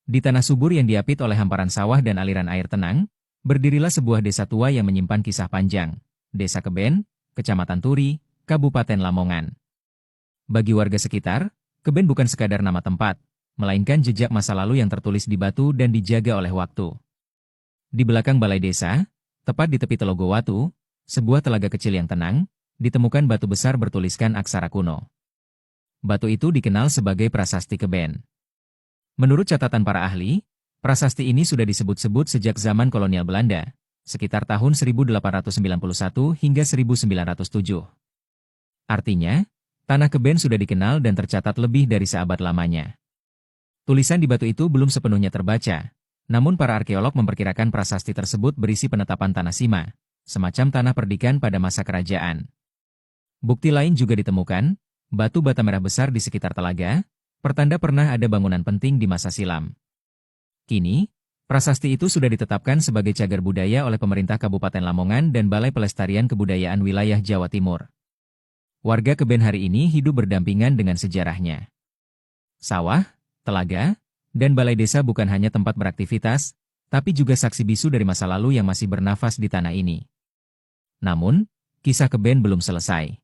Di tanah subur yang diapit oleh hamparan sawah dan aliran air tenang, berdirilah sebuah desa tua yang menyimpan kisah panjang. Desa Keben, Kecamatan Turi, Kabupaten Lamongan. Bagi warga sekitar, Keben bukan sekadar nama tempat, melainkan jejak masa lalu yang tertulis di batu dan dijaga oleh waktu. Di belakang balai desa, tepat di tepi Telogo Watu, sebuah telaga kecil yang tenang, ditemukan batu besar bertuliskan aksara kuno. Batu itu dikenal sebagai Prasasti Keben. Menurut catatan para ahli, prasasti ini sudah disebut-sebut sejak zaman kolonial Belanda, sekitar tahun 1891 hingga 1907. Artinya, tanah Keben sudah dikenal dan tercatat lebih dari seabad lamanya. Tulisan di batu itu belum sepenuhnya terbaca, namun para arkeolog memperkirakan prasasti tersebut berisi penetapan tanah sima, semacam tanah perdikan pada masa kerajaan. Bukti lain juga ditemukan, batu bata merah besar di sekitar telaga, pertanda pernah ada bangunan penting di masa silam. Kini, prasasti itu sudah ditetapkan sebagai cagar budaya oleh pemerintah Kabupaten Lamongan dan Balai Pelestarian Kebudayaan Wilayah Jawa Timur. Warga Keben hari ini hidup berdampingan dengan sejarahnya. Sawah, telaga, dan balai desa bukan hanya tempat beraktivitas, tapi juga saksi bisu dari masa lalu yang masih bernafas di tanah ini. Namun, kisah Keben belum selesai.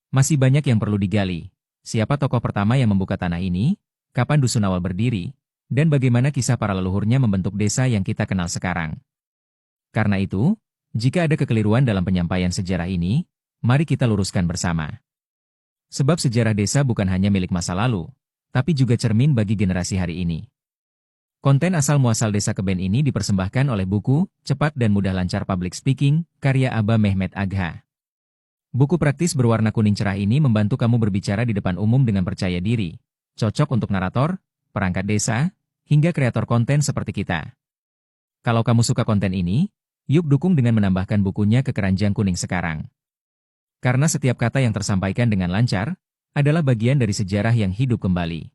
Masih banyak yang perlu digali. Siapa tokoh pertama yang membuka tanah ini, kapan dusun awal berdiri, dan bagaimana kisah para leluhurnya membentuk desa yang kita kenal sekarang. Karena itu, jika ada kekeliruan dalam penyampaian sejarah ini, mari kita luruskan bersama. Sebab sejarah desa bukan hanya milik masa lalu, tapi juga cermin bagi generasi hari ini. Konten asal-muasal Desa Keben ini dipersembahkan oleh buku Cepat dan Mudah Lancar Public Speaking, karya Aba Mehmet Agha. Buku praktis berwarna kuning cerah ini membantu kamu berbicara di depan umum dengan percaya diri, cocok untuk narator, perangkat desa, hingga kreator konten seperti kita. Kalau kamu suka konten ini, yuk dukung dengan menambahkan bukunya ke keranjang kuning sekarang. Karena setiap kata yang tersampaikan dengan lancar, adalah bagian dari sejarah yang hidup kembali.